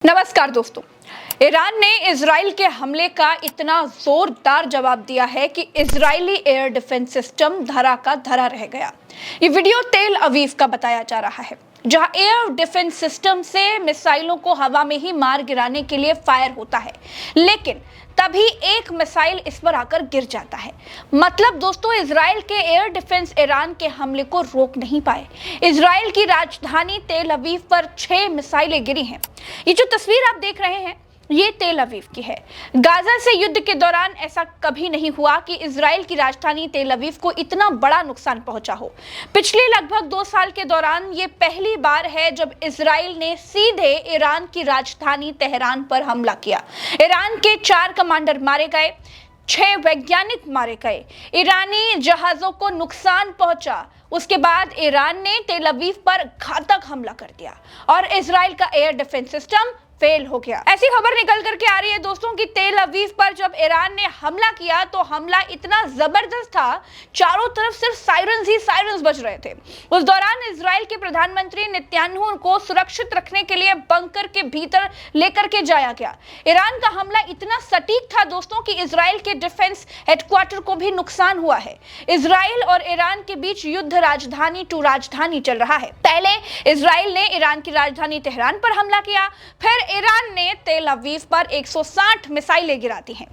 नमस्कार दोस्तों। ईरान ने इजराइल के हमले का इतना जोरदार जवाब दिया है कि इजरायली एयर डिफेंस सिस्टम धरा का धरा रह गया। ये वीडियो तेल अवीव का बताया जा रहा है, जहां एयर डिफेंस सिस्टम से मिसाइलों को हवा में ही मार गिराने के लिए फायर होता है, लेकिन तभी एक मिसाइल इस पर आकर गिर जाता है। मतलब दोस्तों, इजराइल के एयर डिफेंस ईरान के हमले को रोक नहीं पाए। इजराइल की राजधानी तेल अवीव पर 6 मिसाइलें गिरी हैं। ये जो तस्वीर आप देख रहे हैं, ये तेल अवीव की है। गाजा से युद्ध के दौरान ऐसा कभी नहीं हुआ कि इजराइल की राजधानी तेल अवीव को इतना बड़ा नुकसान पहुंचा हो। पिछले लगभग 2 साल के दौरान ये पहली बार है जब इजराइल ने सीधे ईरान की राजधानी तेहरान पर हमला किया। ईरान के 4 कमांडर मारे गए, 6 वैज्ञानिक मारे गए, ईरानी जहाजों को नुकसान पहुंचा। उसके बाद ईरान ने तेल अवीव पर घातक हमला कर दिया और इजराइल का एयर डिफेंस सिस्टम फेल हो गया। ऐसी खबर निकल करके आ रही है दोस्तों कि तेल अवीव पर जब ईरान ने हमला किया तो हमला इतना जबरदस्त था, चारों तरफ सिर्फ सायरन्स ही सायरन्स बज रहे थे। उस दौरान इजराइल के प्रधानमंत्री नेतन्याहू को सुरक्षित रखने के लिए बंकर के भीतर लेकर के जाया गया। ईरान का हमला इतना सटीक था दोस्तों कि इजराइल के डिफेंस हेडक्वार्टर को भी नुकसान हुआ है। इजराइल और ईरान के बीच युद्ध राजधानी टू राजधानी चल रहा है। पहले इजराइल ने ईरान की राजधानी तेहरान पर हमला किया, फिर ईरान ने तेल अवीव पर 160 मिसाइलें गिरा दी हैं।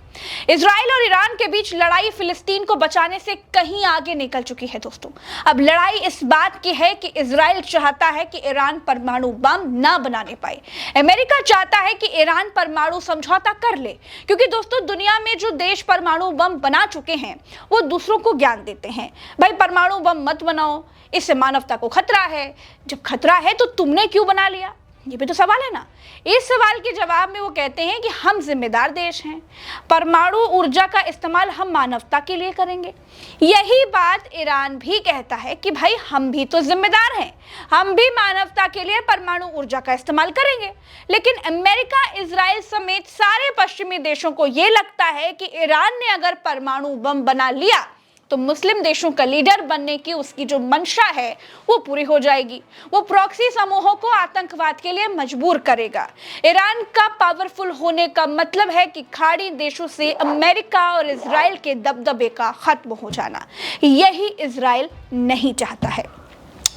इजराइल और ईरान के बीच लड़ाई फिलिस्तीन को बचाने से कहीं आगे निकल चुकी है दोस्तों। अब लड़ाई इस बात की है कि इजराइल चाहता है कि ईरान परमाणु बम ना बनाने पाए। अमेरिका चाहता है कि ईरान परमाणु समझौता कर ले, क्योंकि दोस्तों दुनिया में जो देश परमाणु बम बना चुके हैं वो दूसरों को ज्ञान देते हैं, भाई परमाणु बम मत बनाओ, इससे मानवता को खतरा है। जब खतरा है तो तुमने क्यों बना लिया, ये भी तो सवाल है ना। इस सवाल के जवाब में वो कहते हैं कि हम जिम्मेदार देश हैं, परमाणु ऊर्जा का इस्तेमाल हम मानवता के लिए करेंगे। यही बात ईरान भी कहता है कि भाई हम भी तो जिम्मेदार हैं, हम भी मानवता के लिए परमाणु ऊर्जा का इस्तेमाल करेंगे। लेकिन अमेरिका, इजराइल समेत सारे पश्चिमी देशों को ये लगता है कि ईरान ने अगर परमाणु बम बना लिया तो मुस्लिम देशों का लीडर बनने की उसकी जो मंशा है वो पूरी हो जाएगी। वो प्रॉक्सी समूहों को आतंकवाद के लिए मजबूर करेगा। ईरान का पावरफुल होने का मतलब है कि खाड़ी देशों से अमेरिका और इजराइल के दबदबे का खत्म हो जाना। यही इजराइल नहीं चाहता है।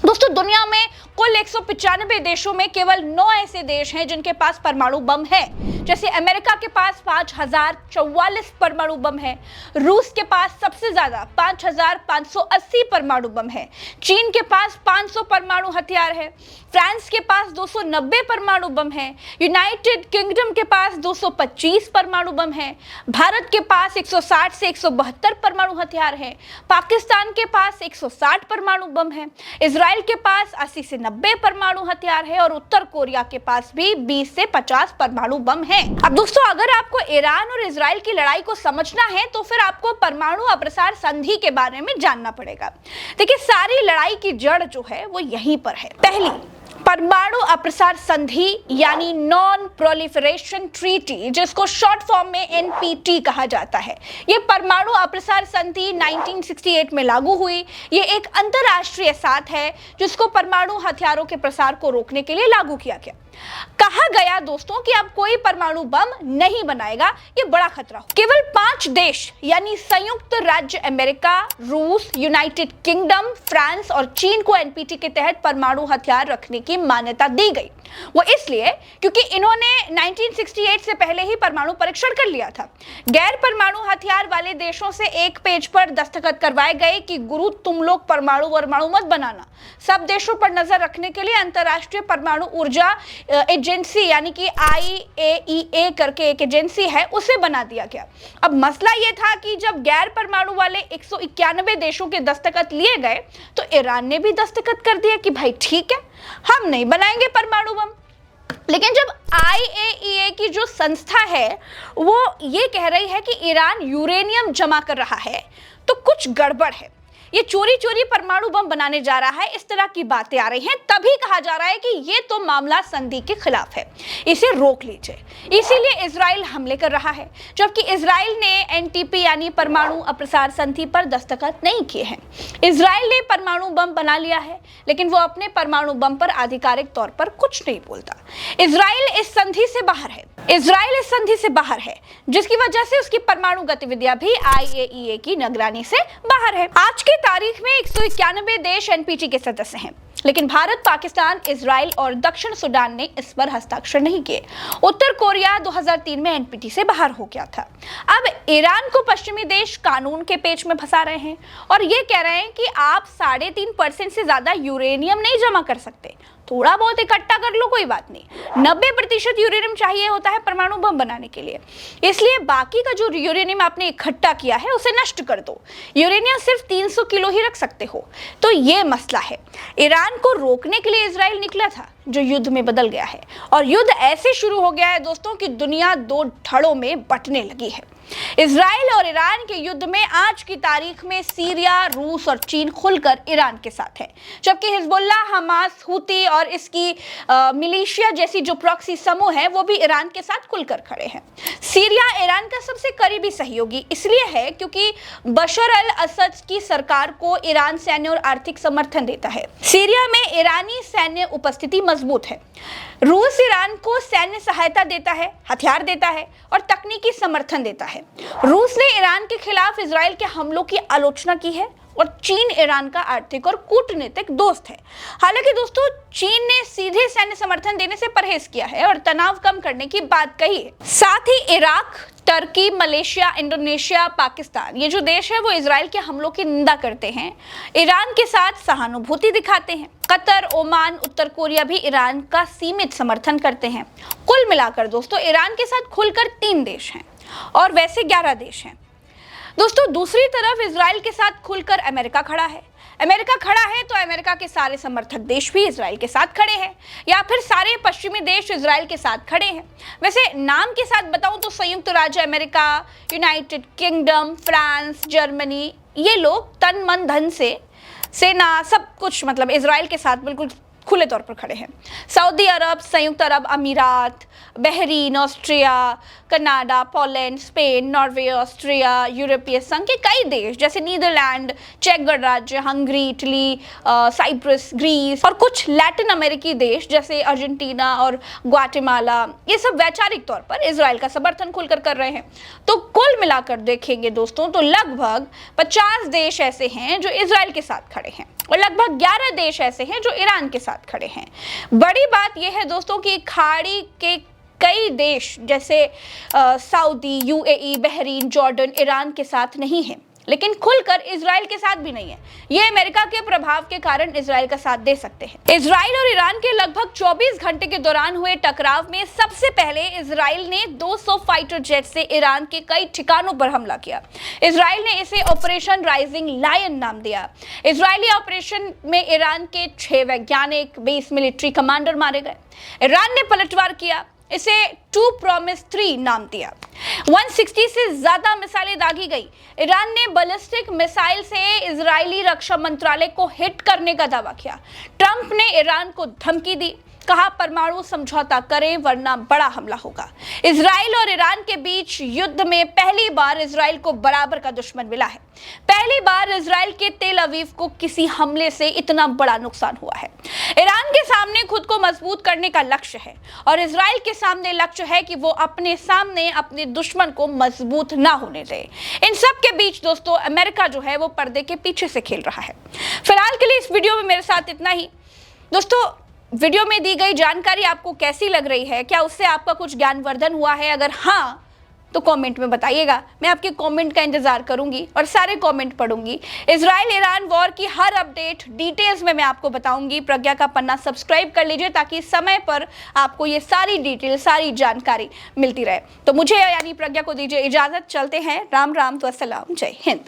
दोस्तों, दुनिया में कुल 195 देशों में केवल 9 ऐसे देश हैं जिनके पास परमाणु बम है। जैसे अमेरिका के पास 5044 परमाणु बम है, रूस के पास सबसे ज्यादा 5580 परमाणु बम है, चीन के पास 500 परमाणु हथियार है, फ्रांस के पास 290 परमाणु बम है, यूनाइटेड किंगडम के पास 225 परमाणु बम है, भारत के पास 160 से 172 परमाणु हथियार है, पाकिस्तान के पास 160 परमाणु बम है, इजराइल के पास 80 से 90 परमाणु हथियार है और उत्तर कोरिया के पास भी 20 से 50 परमाणु बम है। अब दोस्तों, अगर आपको ईरान और इजराइल की लड़ाई को समझना है तो फिर आपको परमाणु अप्रसार संधि के बारे में जानना पड़ेगा। देखिए, सारी लड़ाई की जड़ जो है वो यहीं पर है। पहली, परमाणु अप्रसार संधि यानी नॉन प्रोलिफरेशन ट्रीटी, जिसको शॉर्ट फॉर्म में एनपीटी कहा जाता है। ये परमाणु अप्रसार संधि 1968 में लागू हुई। ये एक अंतरराष्ट्रीय साथ है जिसको परमाणु हथियारों के प्रसार को रोकने के लिए लागू किया गया। कहा गया दोस्तों कि अब कोई परमाणु बम नहीं बनाएगा, ये बड़ा खतरा हो। केवल 5 देश यानी संयुक्त राज्य अमेरिका, रूस, यूनाइटेड किंगडम, फ्रांस और चीन को एनपीटी के तहत परमाणु हथियार रखने की मान्यता दी गई। वो इसलिए क्योंकि इन्होंने 1968 से पहले ही परमाणु परीक्षण कर लिया था। गैर परमाणु हथियार वाले देशों से एक पेज पर दस्तखत करवाए गए कि गुरु तुम लोग परमाणु मत बनाना। सब देशों पर नजर रखने के लिए अंतरराष्ट्रीय परमाणु ऊर्जा एजेंसी यानी कि IAEA करके एक एजेंसी है, उसे बना दिया गया। अब मसला ये था कि जब गैर परमाणु वाले 191 देशों के दस्तखत लिए गए तो ईरान ने भी दस्तखत कर दिया कि भाई ठीक है, हम नहीं बनाएंगे परमाणु बम। लेकिन जब IAEA की जो संस्था है वो ये कह रही है कि ईरान यूरेनियम जमा कर रहा है तो कुछ गड़बड़ है। ये चोरी चोरी परमाणु बम बनाने जा रहा है, इस तरह की बातें आ रही हैं, तभी कहा जा रहा है कि ये तो मामला संधि के खिलाफ है, इसे रोक लीजिए। इसीलिए इजराइल हमले कर रहा है, जबकि इजराइल ने एनटीपी यानी परमाणु अप्रसार संधि पर दस्तखत नहीं किए हैं। इजराइल ने परमाणु बम बना लिया है, लेकिन वो अपने परमाणु बम पर आधिकारिक तौर पर कुछ नहीं बोलता। इजराइल इस संधि से बाहर है, इजराइल इस संधि से बाहर है, जिसकी वजह से उसकी परमाणु गतिविधियां भी IAEA की निगरानी से बाहर है। आज की तारीख में 191 देश एनपीटी के सदस्य हैं, लेकिन भारत, पाकिस्तान, इजराइल और दक्षिण सूडान ने इस पर हस्ताक्षर नहीं किए। उत्तर कोरिया 2003 में एनपीटी से बाहर हो गया था। अब ईरान को पश्चिमी देश कानून के पेच में फंसा रहे हैं और ये कह रहे हैं कि आप 3.5% से ज्यादा यूरेनियम नहीं जमा कर सकते, थोड़ा बहुत इकट्ठा कर लो, कोई बात नहीं। 90% यूरेनियम चाहिए होता है परमाणु बम बनाने के लिए, इसलिए बाकी का जो यूरेनियम आपने इकट्ठा किया है उसे नष्ट कर दो। यूरेनियम सिर्फ 300 किलो ही रख सकते हो। तो ये मसला है। ईरान को रोकने के लिए इजराइल निकला था, जो युद्ध में बदल गया है, और युद्ध ऐसे शुरू हो गया है दोस्तों कि दुनिया दो धड़ों में बंटने लगी है। इजराइल और ईरान के युद्ध में आज की तारीख में सीरिया, रूस और चीन खुलकर ईरान के साथ है, जबकि हिजबुल्ला, हमास, हुती और इसकी मिलिशिया जैसी जो प्रॉक्सी समूह है वो भी ईरान के साथ खुलकर खड़े हैं। सीरिया ईरान का सबसे करीबी सहयोगी इसलिए है क्योंकि बशर अल असद की सरकार को ईरान सैन्य और आर्थिक समर्थन देता है। सीरिया में ईरानी सैन्य उपस्थिति मजबूत है। रूस ईरान को सैन्य सहायता देता है, हथियार देता है और तकनीकी समर्थन देता है। रूस ने ईरान के खिलाफ इजराइल के हमलों की आलोचना की है और चीन ईरान का आर्थिक और कूटनीतिक दोस्त है। हालांकि दोस्तों, चीन ने सीधे सैन्य समर्थन देने से परहेज किया है और तनाव कम करने की बात कही है। साथ ही Iraq, Turkey, Malaysia, Indonesia, Pakistan, ये जो देश है वो इजराइल के हमलों की निंदा करते हैं, ईरान के साथ सहानुभूति दिखाते हैं। कतर, ओमान, उत्तर कोरिया भी ईरान का सीमित समर्थन करते हैं। कुल मिलाकर दोस्तों, ईरान के साथ खुलकर 3 देश हैं और वैसे 11 देश हैं। दोस्तों, दूसरी तरफ इजराइल के साथ खुलकर अमेरिका खड़ा है। अमेरिका खड़ा है तो अमेरिका के सारे समर्थक देश भी इजराइल के साथ खड़े हैं, या फिर सारे पश्चिमी देश इजराइल के साथ खड़े हैं। वैसे नाम के साथ बताऊं तो संयुक्त राज्य America, United kingdom, France, Germany, ये लोग तन मन धन से, सेना, सब कुछ मतलब इजराइल के साथ बिल्कुल खुले तौर पर खड़े हैं। सऊदी अरब, संयुक्त अरब अमीरात, Bahrain, Austria, Canada, Poland, Spain, Norway, Austria, यूरोपीय संघ के कई देश जैसे नीदरलैंड, चेक गणराज्य, हंगरी, इटली, साइप्रस, ग्रीस और कुछ लैटिन अमेरिकी देश जैसे अर्जेंटीना और ग्वाटेमाला, ये सब वैचारिक तौर पर इजराइल का समर्थन खुलकर कर रहे हैं। तो कुल मिलाकर देखेंगे दोस्तों तो लगभग 50 देश ऐसे हैं जो इजराइल के साथ खड़े हैं और लगभग 11 देश ऐसे हैं जो ईरान के साथ खड़े हैं। बड़ी बात यह है दोस्तों कि खाड़ी के कई देश जैसे Saudi, UAE, Bahrain, Jordan Iran के साथ नहीं है, लेकिन खुलकर इजराइल के साथ भी नहीं है। ये अमेरिका के प्रभाव के कारण इजराइल का साथ दे सकते हैं। इजराइल और ईरान के लगभग 24 घंटे के दौरान हुए टकराव में सबसे पहले इजराइल ने 200 फाइटर जेट से ईरान के कई ठिकानों पर हमला किया। इजराइल ने इसे ऑपरेशन राइजिंग लायन नाम दिया। इजरायली ऑपरेशन में ईरान के 6 वैज्ञानिक, 20 मिलिट्री कमांडर मारे गए। ईरान ने पलटवार किया, इसे 2 प्रॉमिस 3 नाम दिया। 160 से ज्यादा मिसाइलें दागी गई। ईरान ने बैलिस्टिक मिसाइल से इजरायली रक्षा मंत्रालय को हिट करने का दावा किया। ट्रंप ने ईरान को धमकी दी, कहा परमाणु समझौता करें वरना बड़ा हमला होगा। इजराइल और ईरान के बीच युद्ध में पहली बार इजराइल को बराबर का दुश्मन मिला है। पहली बार इजराइल के तेल अवीव को किसी हमले से इतना बड़ा नुकसान हुआ है। ईरान के सामने खुद को मजबूत करने का लक्ष्य है और इजराइल के सामने लक्ष्य है कि वो अपने सामने अपने दुश्मन को मजबूत ना होने दे। इन सब के बीच दोस्तों अमेरिका जो है वो पर्दे के पीछे से खेल रहा है। फिलहाल के लिए इस वीडियो में मेरे साथ इतना ही। दोस्तों, वीडियो में दी गई जानकारी आपको कैसी लग रही है? क्या उससे आपका कुछ ज्ञानवर्धन हुआ है? अगर हाँ तो कमेंट में बताइएगा। मैं आपके कमेंट का इंतजार करूंगी और सारे कमेंट पढ़ूंगी। इजराइल ईरान वॉर की हर अपडेट डिटेल्स में मैं आपको बताऊंगी। प्रज्ञा का पन्ना सब्सक्राइब कर लीजिए ताकि समय पर आपको ये सारी डिटेल, सारी जानकारी मिलती रहे। तो मुझे यानी प्रज्ञा को दीजिए इजाजत। चलते हैं। राम राम तो अस्सलाम, जय हिंद।